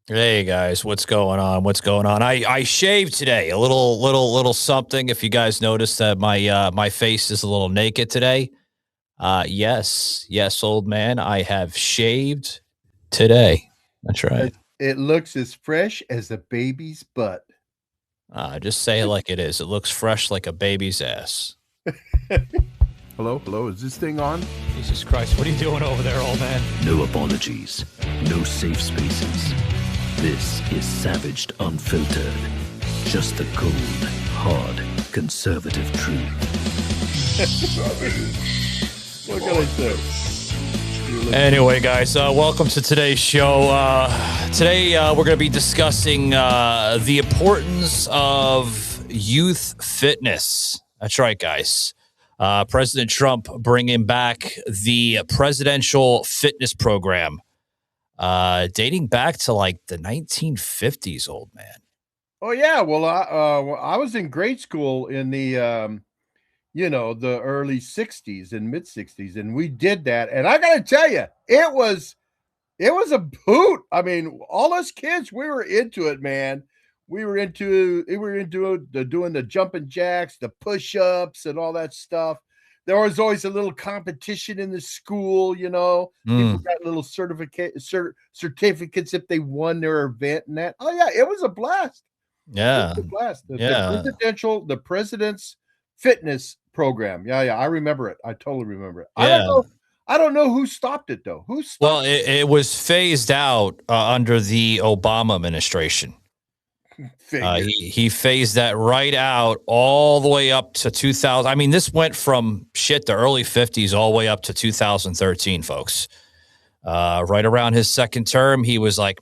Hey guys, what's going on? What's going on? I shaved today. A little something. If you guys noticed that my face is a little naked today. Yes, old man. I have shaved today. That's right. It looks as fresh as a baby's butt. Just say it like it is. It looks fresh like a baby's ass. Hello, hello. Is this thing on? Jesus Christ, what are you doing over there, old man? No apologies, no safe spaces. This is Savaged Unfiltered. Just the cold, hard, conservative truth. What can I say? Anyway, guys, welcome to today's show. Today, we're going to be discussing the importance of youth fitness. That's right, guys. President Trump bringing back the presidential fitness program, dating back to like the 1950s, old man. Oh yeah. Well, I was in grade school in the the early '60s and mid '60s, and we did that. And I got to tell you, it was a hoot. I mean, all us kids, we were into it, man. We were into doing the jumping jacks, the push-ups, and all that stuff. There was always a little competition in the school, People got little certificates if they won their event and that. Oh yeah, it was a blast. It Yeah, was a blast. yeah. The president's fitness program. Yeah, I remember it. I totally remember it. Yeah. I don't know who stopped it though. Who Well, stopped it was phased out under the Obama administration. it? He phased that right out all the way up to 2000. I mean, this went from the early 50s all the way up to 2013, folks. Right around his second term, he was like,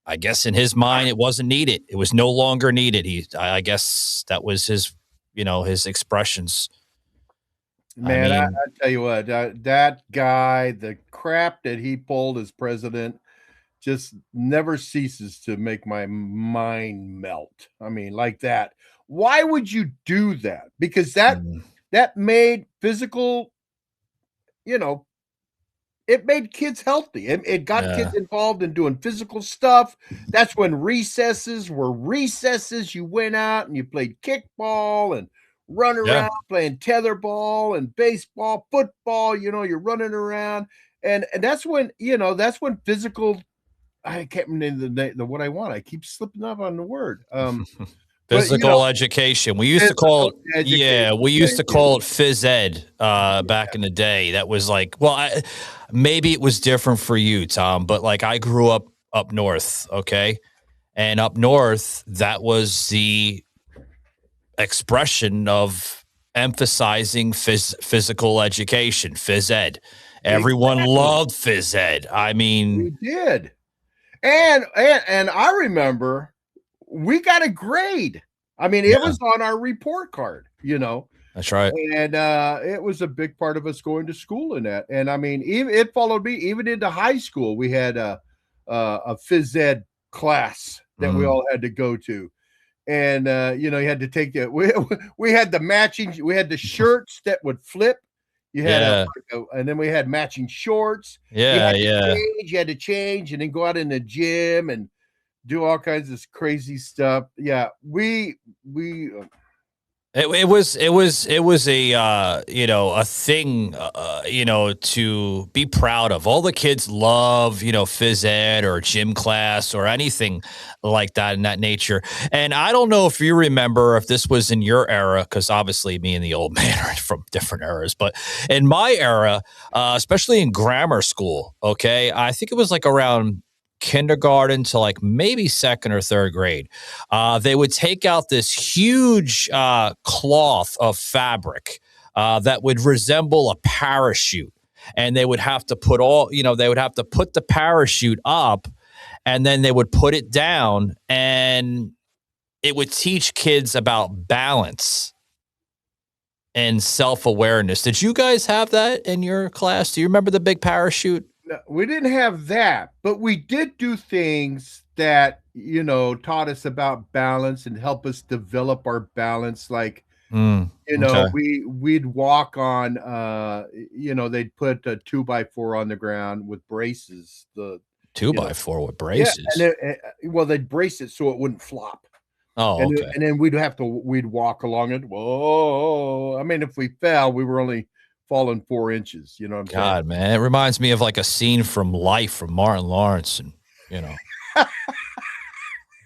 I guess in his mind, it wasn't needed. It was no longer needed. I guess that was his expressions. Man, I tell you what, that guy, the crap that he pulled as president just never ceases to make my mind melt. I mean, like that. Why would you do that? Because Mm, that made physical, you know, it made kids healthy. It got yeah, kids involved in doing physical stuff. That's when recesses were recesses. You went out and you played kickball and run yeah, around playing tetherball and baseball, football. You're running around, and that's when physical. I can't remember the what I want. I keep slipping up on the word. But physical education. We used to call physical it, education. yeah, we used Thank to you. call it phys ed back in the day. That was like, well, maybe it was different for you, Tom, but like I grew up north, okay, and up north, that was the expression of emphasizing physical education, phys ed. Everyone Exactly. loved phys ed. I mean, We did. And I remember we got a grade. I mean, it yeah, was on our report card. that's right. And it was a big part of us going to school in that. And I mean, even it followed me even into high school. We had a phys ed class that we Mm, all had to go to. And you had to take the we had the matching, we had the shirts that would flip. You had yeah, and then we had matching shorts. You yeah, had to yeah. change, and then go out in the gym and do all kinds of crazy stuff. Yeah, we It was a a thing to be proud of. All the kids love phys ed or gym class or anything like that in that nature. And I don't know if you remember if this was in your era, because obviously me and the old man are from different eras. But in my era, especially in grammar school, okay, I think it was like around kindergarten to like maybe second or third grade, they would take out this huge cloth of fabric that would resemble a parachute. And they would have to they would have to put the parachute up and then they would put it down and it would teach kids about balance and self awareness. Did you guys have that in your class? Do you remember the big parachute? no, we didn't have that, but we did do things that taught us about balance and help us develop our balance. Like Mm, okay. we'd walk on they'd put a 2x4 on the ground with braces, the 2x4 with braces. Yeah, and well, they'd brace it so it wouldn't flop. Oh, and, okay. and then we'd walk along it. Whoa! I mean, if we fell, we were only falling 4 inches. You know what I'm saying? God, man, it reminds me of like a scene from Life from Martin Lawrence, and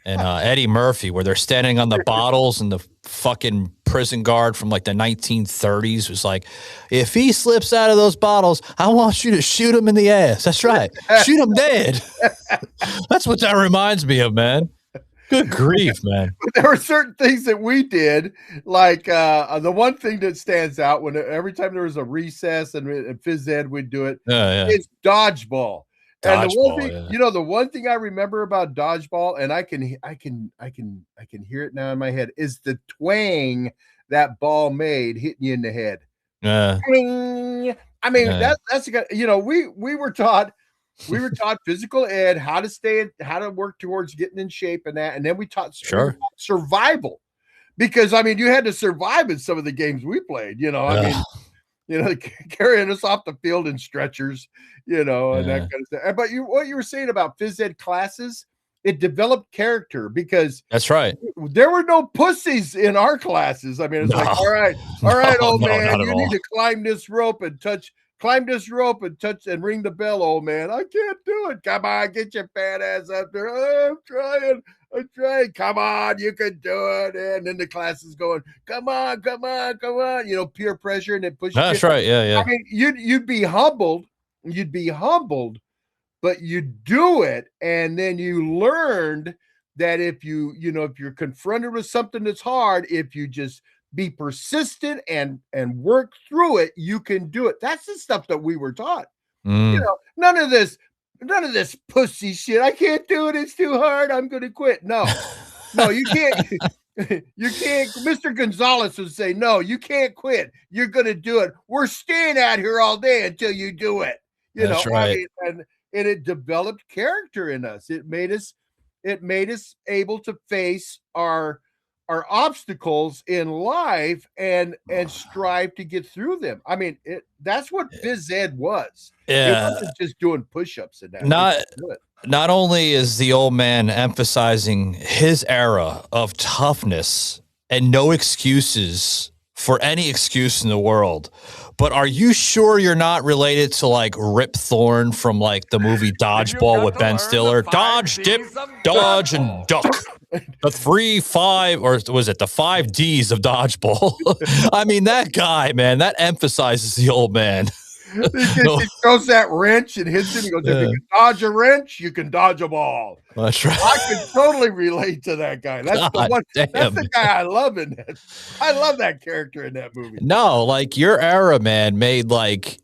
and Eddie Murphy, where they're standing on the bottles, and the fucking prison guard from like the 1930s was like, "If he slips out of those bottles, I want you to shoot him in the ass." That's right, shoot him dead. That's what that reminds me of, man. Good grief, man. But there were certain things that we did, like the one thing that stands out when every time there was a recess and phys ed, we'd do it. Is dodgeball. And the one thing, the one thing I remember about dodgeball, and I can hear it now in my head, is the twang that ball made hitting you in the head. I mean, that's we were taught physical ed, how to work towards getting in shape and that, and then we taught survival, because I mean, you had to survive in some of the games we played. I mean, carrying us off the field in stretchers, and that kind of stuff. But what you were saying about phys ed classes, it developed character, because that's right. There were no pussies in our classes. I mean, it's like, all right, old man, you need to climb this rope and touch and ring the bell, old man. I can't do it. Come on, get your fat ass up there. Oh, I'm trying. Come on, you can do it. And then the class is going, come on. Peer pressure, and it pushes. That's right. Yeah. I mean, you'd be humbled, but you do it, and then you learned that if you're confronted with something that's hard, if you just be persistent and work through it, you can do it. That's the stuff that we were taught. None of this pussy shit. I can't do it. It's too hard. I'm going to quit. No, you can't. You can't. Mr. Gonzalez would say, no, you can't quit. You're going to do it. We're staying out here all day until you do it. That's right. I mean, and it developed character in us. It made us able to face our obstacles in life and strive to get through them. I mean, that's what phys ed was. Yeah. It wasn't just doing push-ups and that. Not only is the old man emphasizing his era of toughness and no excuses for any excuse in the world, but are you sure you're not related to like Rip Thorne from like the movie Dodgeball with Ben Stiller? Dodge, dip, dodge, and duck. The 3, 5, or was it the 5 Ds of dodgeball? I mean, that guy, man, that emphasizes the old man. He throws that wrench and hits it. He goes, if you can dodge a wrench, you can dodge a ball. That's right. I can totally relate to that guy. That's the one. That's the guy I love in that. I love that character in that movie. No, like your era, man, made like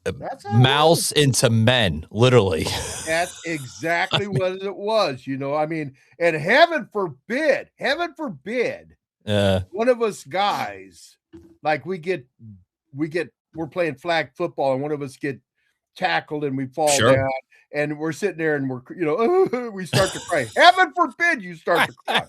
mouse into men, literally. That's exactly what it was. I mean, and heaven forbid, one of us guys, like we're playing flag football and one of us get tackled and we fall down, and we're sitting there and we're, we start to cry. Heaven forbid you start to cry.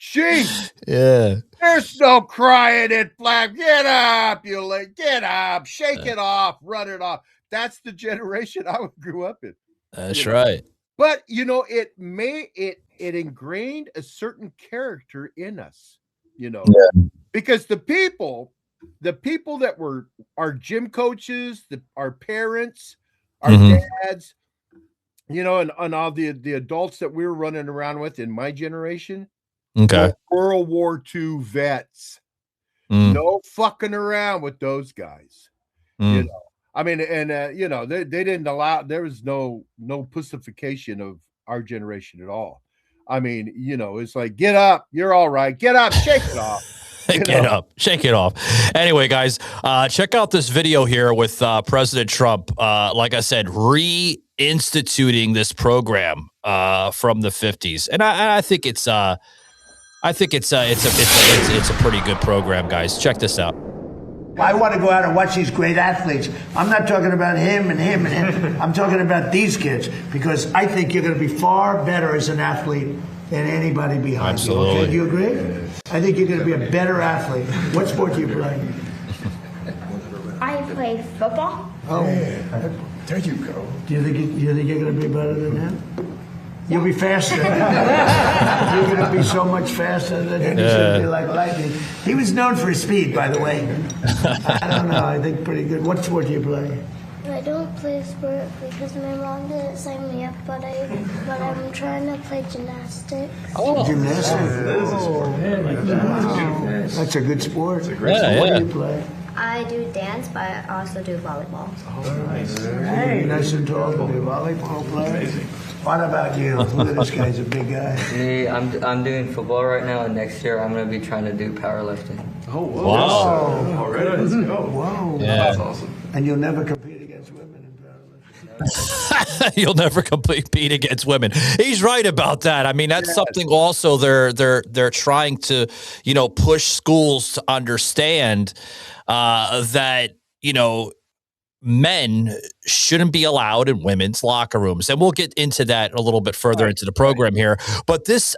Jeez. Yeah. There's no crying in flag. Get up, get up, shake it off, run it off. That's the generation I grew up in. That's right. But it ingrained a certain character in us, because the people that were our gym coaches, our parents, our dads, and all the adults that we were running around with in my generation, were World War II vets. No fucking around with those guys. I mean, and they didn't allow. There was no pussification of our generation at all. I mean, it's like, get up, you're all right. Get up, shake it off. Get up, shake it off. Anyway, guys, check out this video here with President Trump. Like I said, reinstituting this program from the 50s, and I think it's a pretty good program, guys. Check this out. I want to go out and watch these great athletes. I'm not talking about him and him and him. I'm talking about these kids, because I think you're going to be far better as an athlete than anybody behind you. Okay? Do you agree? I think you're going to be a better athlete. What sport do you play? I play football. Oh, there you go. Do you think you're going to be better than him? You'll be faster. You're going to be so much faster than he's going to be like lightning. He was known for his speed, by the way. I don't know. I think pretty good. What sport do you play? I don't play sport because my mom didn't sign me up, but I'm trying to play gymnastics. Oh, gymnastics. That's a good sport. It's a great sport. What do you play? I do dance, but I also do volleyball. Oh, nice. Hey, nice and tall to be a volleyball player. What about you? Look at this guy's a big guy. Me, I'm doing football right now, and next year I'm going to be trying to do powerlifting. Oh, Wow. Already, let's go. Whoa. Yeah. That's awesome. And you'll never compete against women in powerlifting. You'll never compete against women. He's right about that. I mean, that's something also they're trying to, push schools to understand that, men shouldn't be allowed in women's locker rooms. And we'll get into that a little bit further into the program here. But this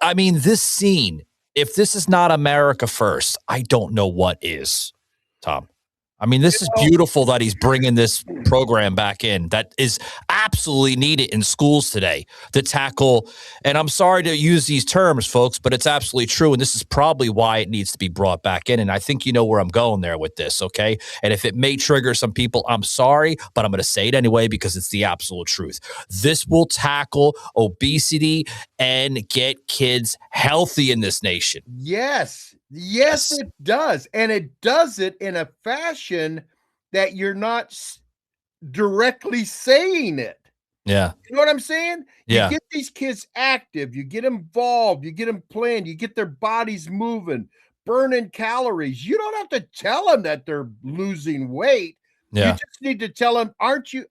scene, if this is not America first, I don't know what is, Tom. I mean, this is beautiful that he's bringing this program back in. That is absolutely needed in schools today to tackle. And I'm sorry to use these terms, folks, but it's absolutely true. And this is probably why it needs to be brought back in. And I think you know where I'm going there with this, okay? And if it may trigger some people, I'm sorry, but I'm going to say it anyway because it's the absolute truth. This will tackle obesity and get kids healthy in this nation. Yes, it does. And it does it in a fashion that you're not directly saying it. Yeah. You know what I'm saying? Yeah. You get these kids active, you get involved, you get them playing, you get their bodies moving, burning calories. You don't have to tell them that they're losing weight. Yeah. You just need to tell them,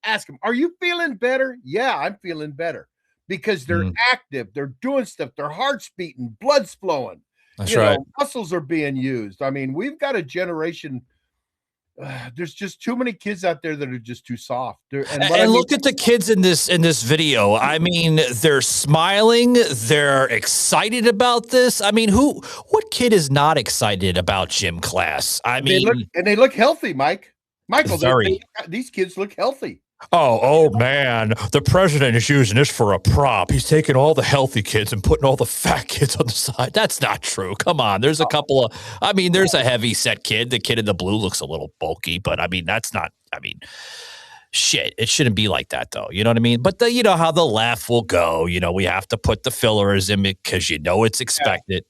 ask them, are you feeling better? Yeah, I'm feeling better because they're active. They're doing stuff. Their heart's beating, blood's flowing. That's right. Muscles are being used. I mean, we've got a generation. There's just too many kids out there that are just too soft. And look at the kids in this video. I mean, they're smiling. They're excited about this. I mean, what kid is not excited about gym class? I mean, they look healthy, Michael. These kids look healthy. Oh man, the president is using this for a prop. He's taking all the healthy kids and putting all the fat kids on the side. That's not true. Come on. There's a couple of, there's a heavy set kid. The kid in the blue looks a little bulky, but that's not, shit. It shouldn't be like that though. You know what I mean? But how the left will go, we have to put the fillers in because it's expected,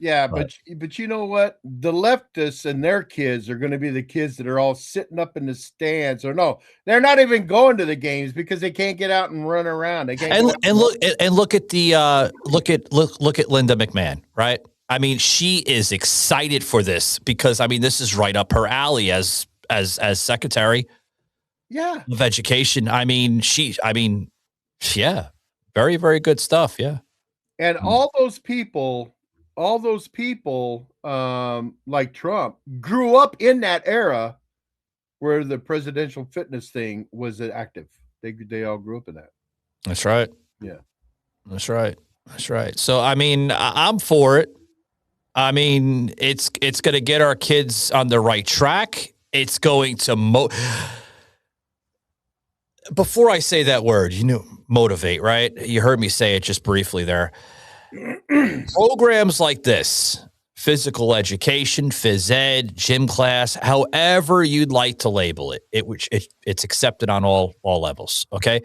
Yeah, but you know what? The leftists and their kids are going to be the kids that are all sitting up in the stands, or no, they're not even going to the games because they can't get out and run around. They can't look at the look at Linda McMahon, right? I mean, she is excited for this because this is right up her alley as Secretary of Education. Very, very good stuff. Yeah. And all those people like Trump grew up in that era where the presidential fitness thing was active. They all grew up in that. That's right. Yeah. That's right. So, I'm for it. It's going to get our kids on the right track. It's going to before I say that word, motivate, right? You heard me say it just briefly there. Programs like this, physical education, phys ed, gym class, however you'd like to label it, it's accepted on all levels, okay?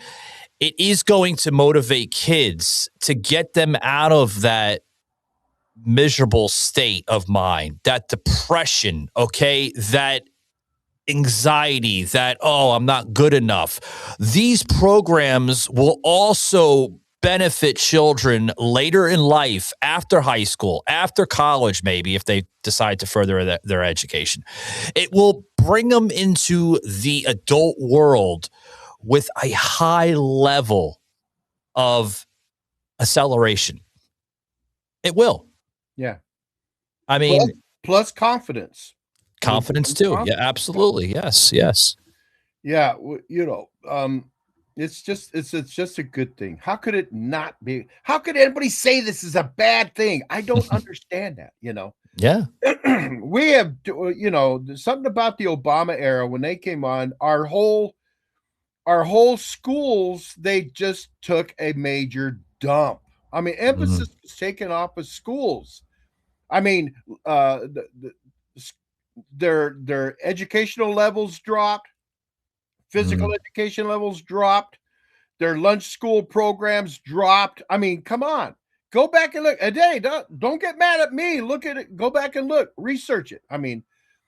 It is going to motivate kids to get them out of that miserable state of mind, that depression, okay, that anxiety, that, I'm not good enough. These programs will also benefit children later in life, after high school, after college, maybe, if they decide to further their education. It will bring them into the adult world with a high level of acceleration. It will. Yeah. Plus confidence. Confidence too. Yeah, absolutely. Yes. Yeah. It's just a good thing. How could it not be? How could anybody say this is a bad thing? I don't understand that, Yeah. We have, something about the Obama era when they came on, our whole schools, they just took a major dump. I mean, emphasis was taken off of schools. I mean, their educational levels dropped, physical education levels dropped, their lunch school programs dropped. I mean, come on, go back and look. Hey, don't get mad at me. Look at it. Go back and look. Research it. I mean,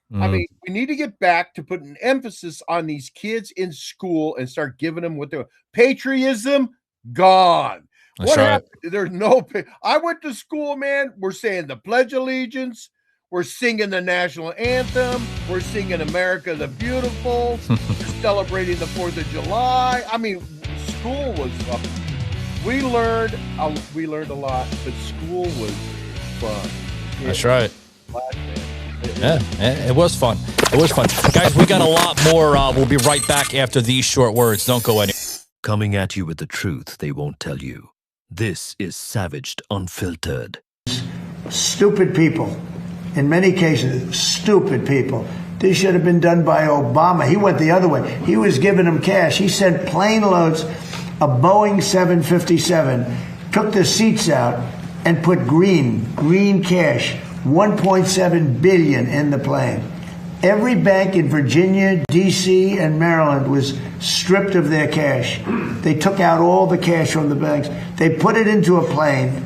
we need to get back to putting emphasis on these kids in school and start giving them what they're patriotism gone. That's What right. happened? There's no. I went to school, man. We're saying the Pledge of Allegiance. We're singing the national anthem. We're singing America the Beautiful. We're celebrating the 4th of July. I mean, school was up. We learned a lot, but school was fun. That's right. Yeah, it was fun. It was fun. Guys, we got a lot more. We'll be right back after these short words. Don't go anywhere. Coming at you with the truth they won't tell you. This is Savaged Unfiltered. Stupid people. In many cases, stupid people. This should have been done by Obama. He went the other way. He was giving them cash. He sent plane loads of Boeing 757, took the seats out, and put green cash, $1.7 billion in the plane. Every bank in Virginia, D.C., and Maryland was stripped of their cash. They took out all the cash from the banks. They put it into a plane,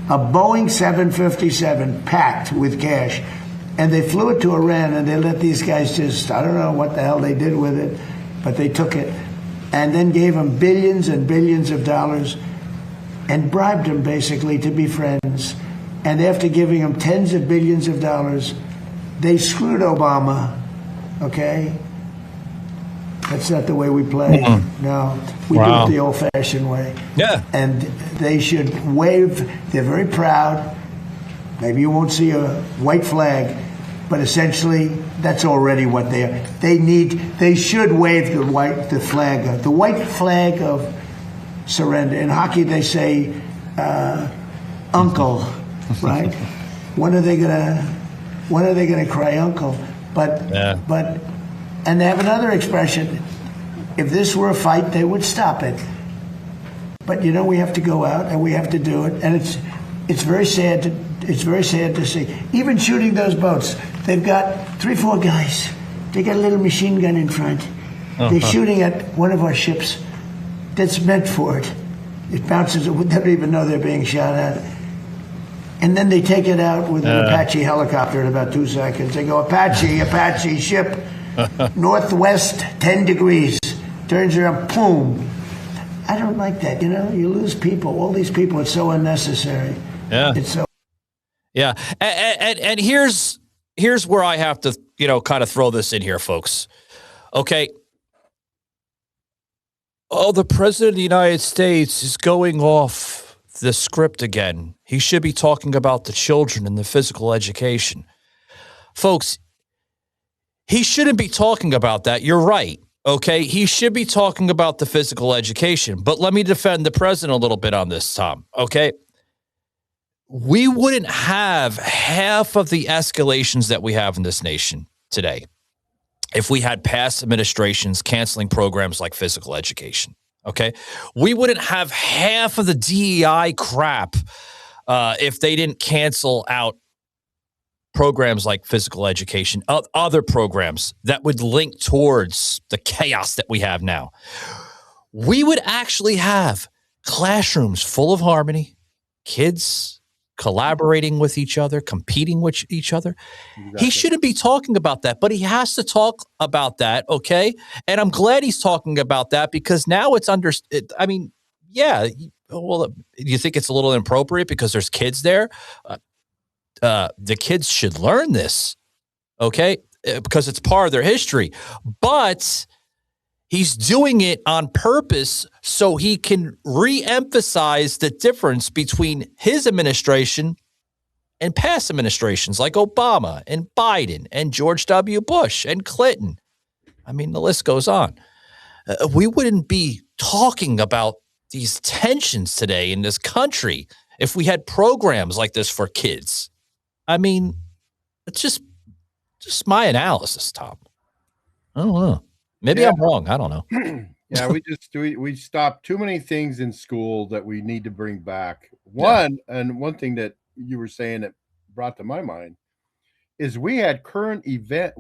a Boeing 757 packed with cash, and they flew it to Iran, and they let these guys just, I don't know what the hell they did with it, but they took it and then gave them billions and billions of dollars and bribed them basically to be friends. And after giving them tens of billions of dollars, they screwed Obama, okay? That's not the way we play. No, we do it the old-fashioned way. Yeah. And they should wave. They're very proud. Maybe you won't see a white flag, but essentially that's already what they are. They should wave the white flag of surrender. In hockey, they say uncle, right? When are they gonna cry uncle? And they have another expression. If this were a fight, they would stop it. But we have to go out and we have to do it, and it's very sad to see. Even shooting those boats, they've got 3-4 guys. They got a little machine gun in front. They're shooting at one of our ships that's meant for it. It bounces. They don't even know they're being shot at. And then they take it out with an Apache helicopter in about 2 seconds. They go, Apache ship, northwest 10 degrees. Turns around, boom. I don't like that. You lose people. All these people, it's so unnecessary. Yeah. It's so. Yeah. And here's where I have to, kind of throw this in here, folks. Okay. Oh, the president of the United States is going off the script again. He should be talking about the children and the physical education. Folks, he shouldn't be talking about that. You're right. Okay. He should be talking about the physical education. But let me defend the president a little bit on this, Tom. Okay. We wouldn't have half of the escalations that we have in this nation today if we had past administrations canceling programs like physical education. Okay. We wouldn't have half of the DEI crap if they didn't cancel out programs like physical education, other programs that would link towards the chaos that we have now. We would actually have classrooms full of harmony, kids collaborating with each other, competing with each other. Exactly. He shouldn't be talking about that, but he has to talk about that, okay? And I'm glad he's talking about that because now it's understood. I mean, yeah, well, you think it's a little inappropriate because there's kids there? The kids should learn this, okay? Because it's part of their history. But he's doing it on purpose so he can re-emphasize the difference between his administration and past administrations like Obama and Biden and George W. Bush and Clinton. I mean, the list goes on. We wouldn't be talking about these tensions today in this country if we had programs like this for kids. I mean, it's just my analysis, Tom. I don't know. Maybe I'm wrong. I don't know. Yeah, we stopped too many things in school that we need to bring back. One thing that you were saying that brought to my mind is we had current events,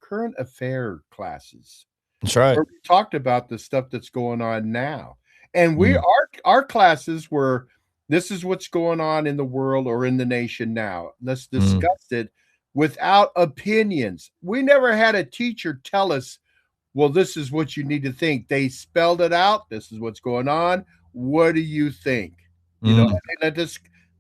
current affair classes That's right. where we talked about the stuff that's going on now. And Mm. our classes were, this is what's going on in the world or in the nation now. Let's discuss it without opinions. We never had a teacher tell us, well, this is what you need to think. They spelled it out. This is what's going on. What do you think? You know,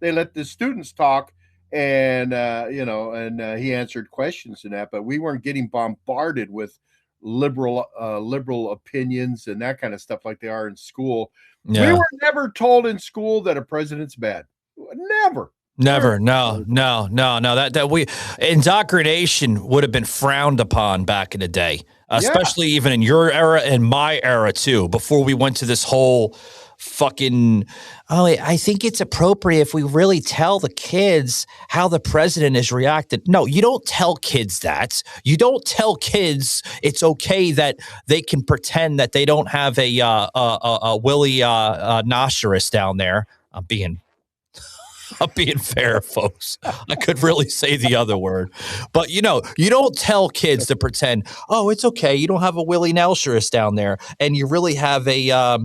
they let the students talk, and he answered questions and that, but we weren't getting bombarded with liberal opinions and that kind of stuff like they are in school. Yeah. We were never told in school that a president's bad. Never. No. That we indoctrination would have been frowned upon back in the day, especially even in your era and my era too. Before we went to this whole fucking, I think it's appropriate if we really tell the kids how the president is reacted. No, you don't tell kids that. You don't tell kids it's okay that they can pretend that they don't have a Willie Nosferous down there. I'm being fair, folks. I could really say the other word. But, you don't tell kids to pretend, oh, it's okay. You don't have a Willie Nelshurist down there. And you really have a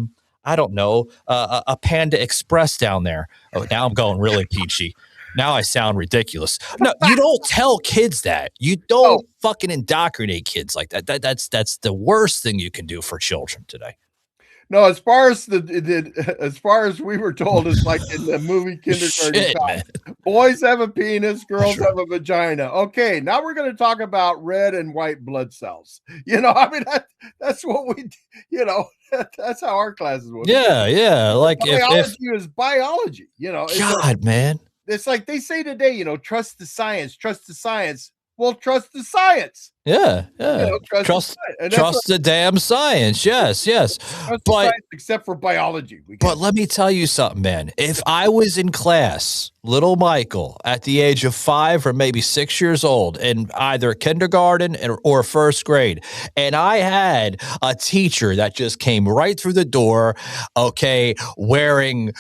Panda Express down there. Oh, now I'm going really peachy. Now I sound ridiculous. No, you don't tell kids that. You don't fucking indoctrinate kids like that. That's the worst thing you can do for children today. No, as far as we were told, is like in the movie Kindergarten Cop. Boys have a penis, girls have a vagina. Okay, now we're going to talk about red and white blood cells. That's what we, that's how our classes were. Yeah. Like biology is biology. Man. It's like they say today, trust the science. Well, trust the science. Yeah. Trust the damn science. Yes. But except for biology. But let me tell you something, man. If I was in class, little Michael, at the age of 5 or maybe 6 years old, in either kindergarten or first grade, and I had a teacher that just came right through the door, wearing,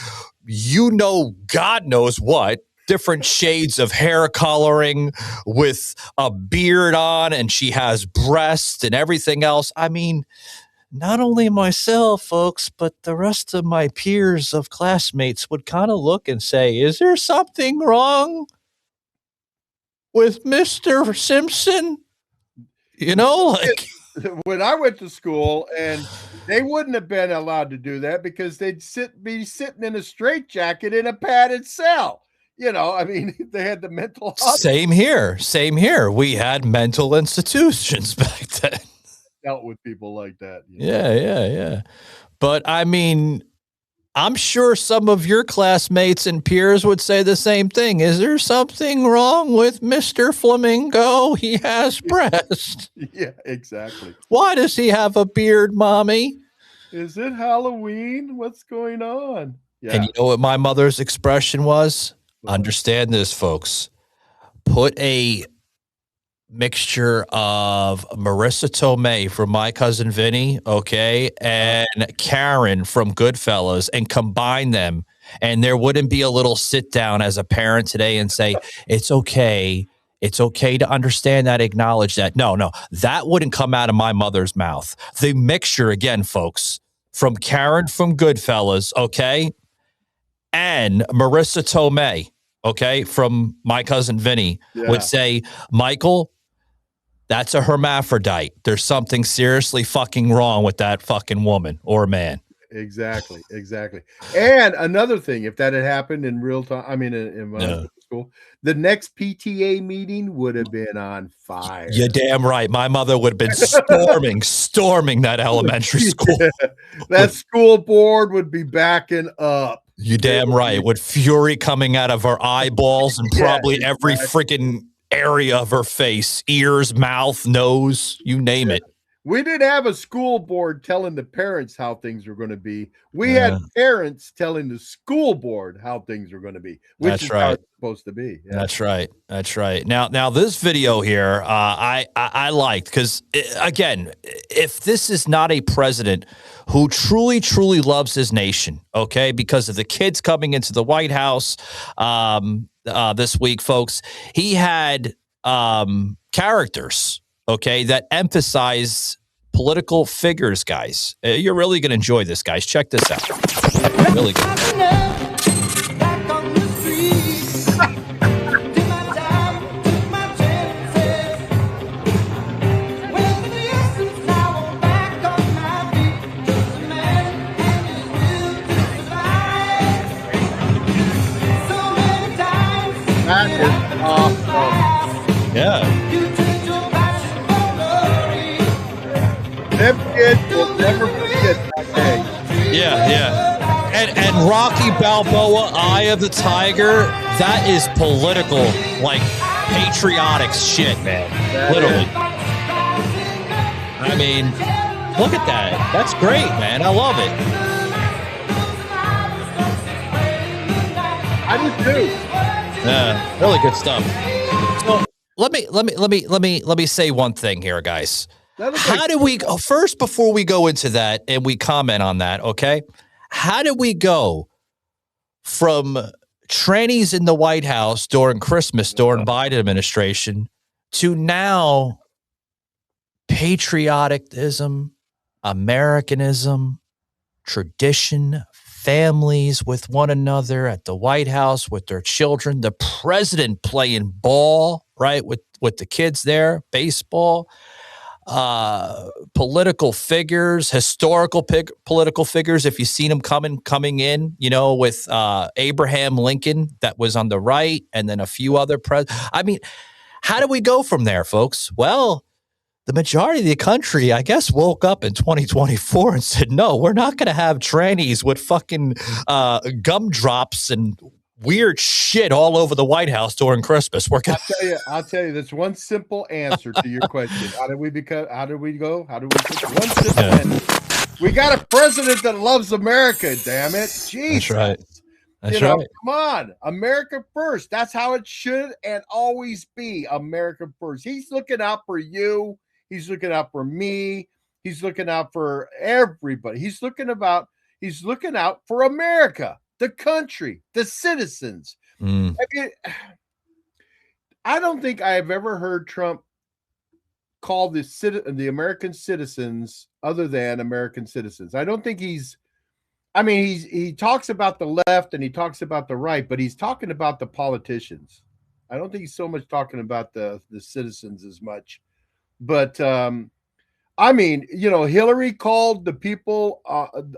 God knows what, different shades of hair coloring with a beard on, and she has breasts and everything else. I mean, not only myself, folks, but the rest of my peers of classmates would kind of look and say, is there something wrong with Mr. Simpson? When I went to school, and they wouldn't have been allowed to do that because they'd be sitting in a straitjacket in a padded cell. They had the mental hospital. Same here. We had mental institutions back then. Dealt with people like that. Yeah. But I mean, I'm sure some of your classmates and peers would say the same thing. Is there something wrong with Mr. Flamingo? He has breasts. Yeah, exactly. Why does he have a beard, Mommy? Is it Halloween? What's going on? Yeah. And you know what my mother's expression was? Understand this, folks. Put a mixture of Marissa Tomei from My Cousin Vinny, and Karen from Goodfellas, and combine them, and there wouldn't be a little sit down as a parent today and say, it's okay to understand that, acknowledge that. No, that wouldn't come out of my mother's mouth. The mixture, again, folks, from Karen from Goodfellas, and Marissa Tomei, from My Cousin Vinny, would say, Michael, that's a hermaphrodite. There's something seriously fucking wrong with that fucking woman or man. Exactly. And another thing, if that had happened in real time, in my school, the next PTA meeting would have been on fire. You're damn right. My mother would have been storming that elementary school. Yeah. That school board would be backing up. You damn right. With fury coming out of her eyeballs and probably every freaking area of her face, ears, mouth, nose, you name it. We didn't have a school board telling the parents how things were going to be. We had parents telling the school board how things were going to be, which is how it's supposed to be. Yeah. That's right. That's right. Now this video here, I liked, because again, if this is not a president who truly, truly loves his nation, okay, because of the kids coming into the White House this week, folks, he had characters, okay, that emphasize political figures, guys. You're really going to enjoy this, guys. Check this out. Really good. That is awesome. Yeah. Them kids will never forget that day. Yeah. And Rocky Balboa, Eye of the Tiger, that is political, like patriotic shit, man. Literally. I mean, look at that. That's great, man. I love it. I do too. Yeah, really good stuff. So let me say one thing here, guys. How do we go first, before we go into that and we comment on that? Okay. How did we go from trannies in the White House during Christmas, during Biden administration, to now patriotism, Americanism, tradition, families with one another at the White House with their children, the president playing ball, right, with the kids there, baseball, political figures, historical political figures. If you've seen them coming in, you know, with Abraham Lincoln, that was on the right, and then a few other I mean, how do we go from there, folks? Well, the majority of the country, I guess, woke up in 2024 and said, no, we're not going to have trannies with fucking gumdrops and weird shit all over the White House during Christmas. I'll tell you, there's one simple answer to your question. How did we go? One simple answer. We got a president that loves America, damn it. Jesus. That's right. That's right. Come Come on. America first. That's how it should and always be. America first. He's looking out for you. He's looking out for me. He's looking out for everybody. He's looking out for America, the country, the citizens. I mean, I don't think I have ever heard Trump call the American citizens other than American citizens. I don't think he talks about the left and he talks about the right, but he's talking about the politicians. I don't think he's so much talking about the citizens as much. But I mean, you know, Hillary called the people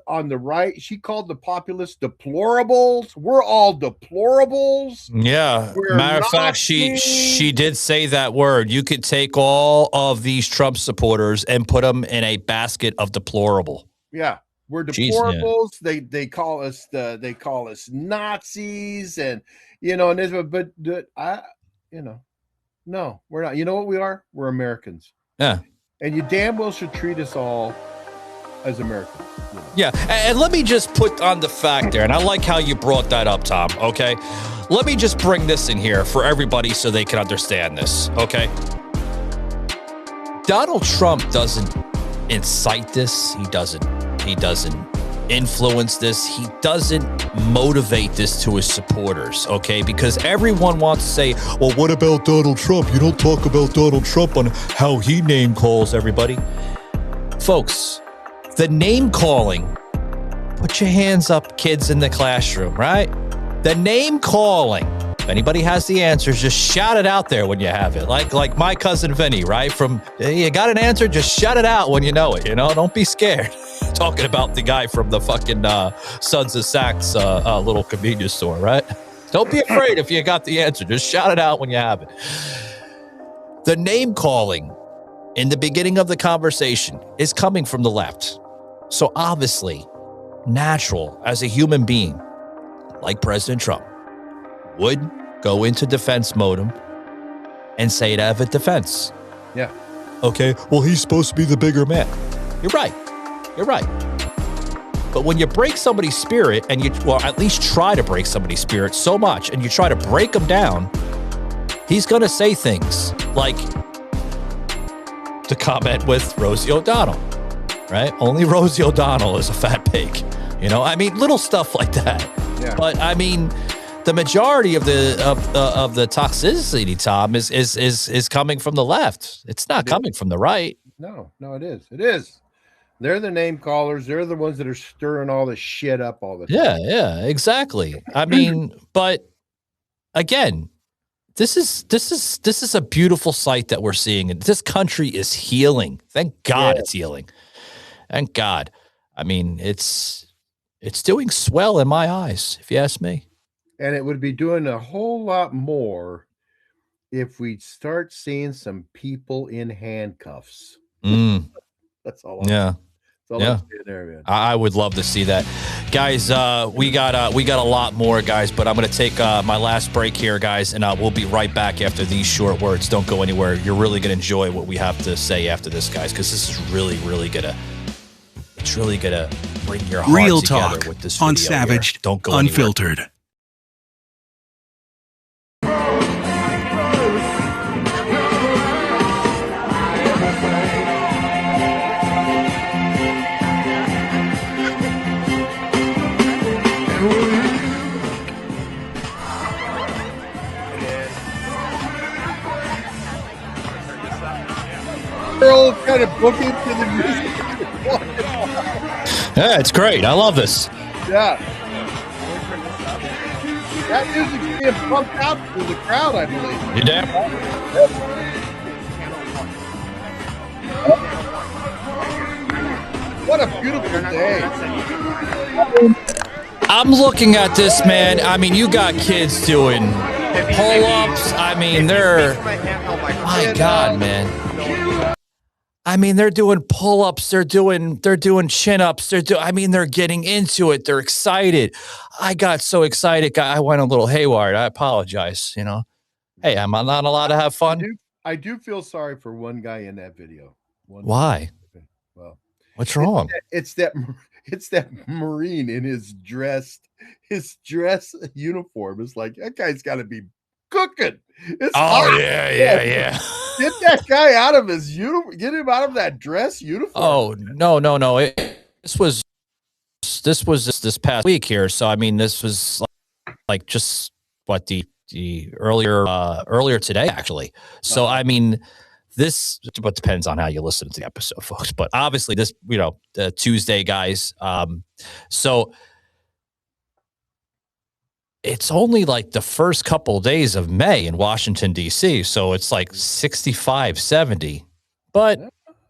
on the right. She called the populace deplorables. We're all deplorables. Yeah. Matter of fact, she did say that word. You could take all of these Trump supporters and put them in a basket of deplorable. Yeah. We're deplorables. Jeez, yeah. They call us Nazis, and you know, no, we're not. You know what we are? We're Americans. Yeah. And you damn well should treat us all as Americans. You know? Yeah. And let me just put on the fact there, and I like how you brought that up, Tom, okay? Let me just bring this in here for everybody so they can understand this, okay? Donald Trump doesn't incite this. He doesn't influence this. He doesn't motivate this to his supporters, okay? Because everyone wants to say, well, what about Donald Trump? You don't talk about Donald Trump on how he name calls everybody. Folks, the name calling, put your hands up, kids in the classroom, right? The name calling. If anybody has the answers, just shout it out there when you have it. Like my cousin Vinny, right? You got an answer, just shout it out when you know it, you know? Don't be scared. Talking about the guy from the fucking Sons of Saks little convenience store, right? Don't be afraid if you got the answer. Just shout it out when you have it. The name calling in the beginning of the conversation is coming from the left. So obviously, natural as a human being, like President Trump, would go into defense mode and say it out of a defense. Yeah. Okay, well, he's supposed to be the bigger man. You're right. You're right. But when you break somebody's spirit and at least try to break somebody's spirit so much and you try to break them down, he's going to say things like to comment with Rosie O'Donnell, right? Only Rosie O'Donnell is a fat pig. You know, I mean, little stuff like that. Yeah. But I mean, the majority of the toxicity, Tom, is coming from the left. It's not coming from the right. No, it is. It is. They're the name callers. They're the ones that are stirring all the shit up all the time. Yeah, exactly. I mean, but again, this is a beautiful sight that we're seeing. And this country is healing. Thank God it's healing. Thank God. I mean, it's doing swell in my eyes, if you ask me. And it would be doing a whole lot more if we'd start seeing some people in handcuffs. That's all. That's all I'm saying there, man. I would love to see that, guys. We got a lot more, guys. But I'm going to take my last break here, guys, and we'll be right back after these short words. Don't go anywhere. You're really going to enjoy what we have to say after this, guys, because this is really gonna bring your heart Real together talk with this on video Savaged, here. Don't go Unfiltered. Anywhere. Girl kind of book into the music. Yeah, it's great. I love this. Yeah. That music's being pumped out through the crowd, I believe. You damn. What a beautiful day. I'm looking at this, man. I mean, you got kids doing pull-ups. I mean, my God, man. I mean, they're doing pull-ups. They're doing chin-ups. I mean, they're getting into it. They're excited. I got so excited. I went a little haywire. I apologize. You know, hey, am I not allowed to have fun? I do feel sorry for one guy in that video. Why? Well, what's wrong? It's that Marine in his dress uniform. It's like, that guy's got to be cooking. It's hot. Yeah. Get that guy out of his uniform. Get him out of that dress uniform. Oh, no. This was this past week here. So I mean, this was like just what the earlier today actually. So I mean, this but depends on how you listen to the episode, folks. But obviously, this Tuesday, guys. So it's only like the first couple of days of May in Washington, D.C. So it's like 65, 70. But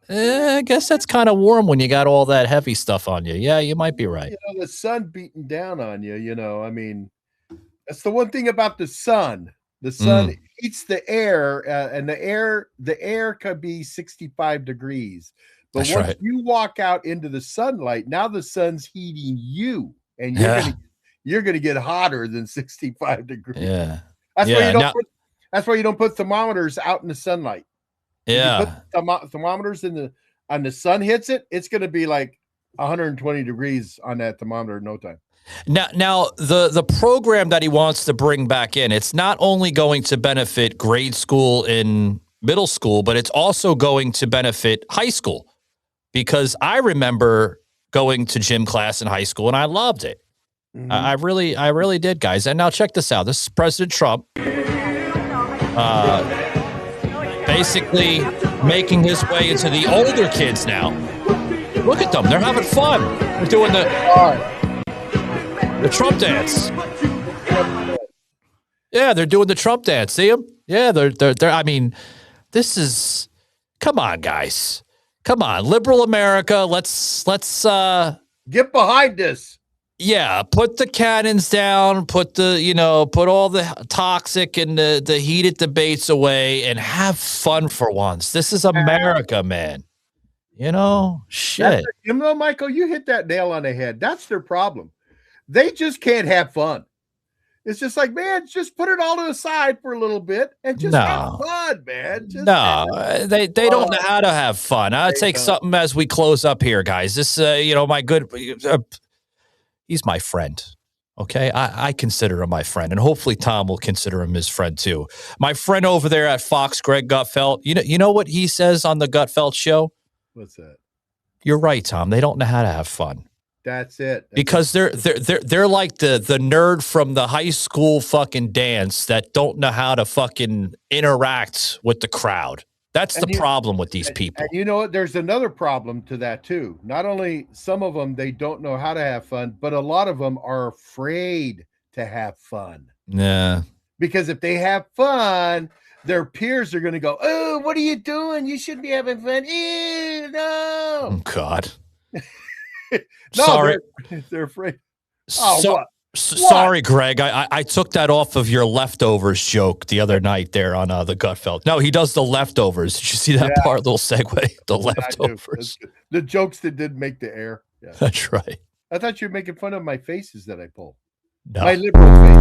I guess that's kind of warm when you got all that heavy stuff on you. Yeah, you might be right. You know, the sun beating down on you, I mean, that's the one thing about the sun. The sun heats the air, and the air could be 65 degrees. But that's once right. you walk out into the sunlight, now the sun's heating you, and you're going to get hotter than 65 degrees. Yeah. That's why you don't put thermometers out in the sunlight. Yeah. If you put thermometers on the sun hits it, it's going to be like 120 degrees on that thermometer in no time. Now the program that he wants to bring back in, it's not only going to benefit grade school and middle school, but it's also going to benefit high school, because I remember going to gym class in high school and I loved it. Mm-hmm. I really did, guys. And now check this out. This is President Trump basically making his way into the older kids now. Look at them. They're having fun. They're doing the Trump dance. Yeah, they're doing the Trump dance. See them? Yeah, they're I mean, this is, come on, guys. Come on, liberal America. Let's get behind this. Yeah, put the cannons down, put all the toxic and the heated debates away and have fun for once. This is America, man. Shit. Michael, you hit that nail on the head. That's their problem. They just can't have fun. It's just like, man, just put it all to the side for a little bit and just have fun, man. Just they don't know how to have fun. I'll take something as we close up here, guys. This, my good, he's my friend. Okay, I consider him my friend, and hopefully Tom will consider him his friend too. My friend over there at Fox, Greg Gutfeld. You know what he says on the Gutfeld show? What's that? You're right, Tom. They don't know how to have fun. That's it. Because they're like the nerd from the high school fucking dance that don't know how to fucking interact with the crowd. That's the problem with these people. And you know what? There's another problem to that too. Not only some of them, they don't know how to have fun, but a lot of them are afraid to have fun. Yeah. Because if they have fun, their peers are going to go, "Oh, what are you doing? You shouldn't be having fun." Ew, no. Oh, God. No, sorry. They're afraid. Oh, what? Sorry, Greg. I took that off of your leftovers joke the other night there on the Gutfeld. No, he does the leftovers. Did you see that part? Little segue. The leftovers. The jokes that didn't make the air. Yeah. That's right. I thought you were making fun of my faces that I pull. No. My liberal face.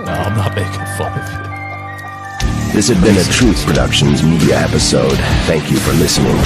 No, I'm not making fun of you. This has been a Truth Productions media episode. Thank you for listening.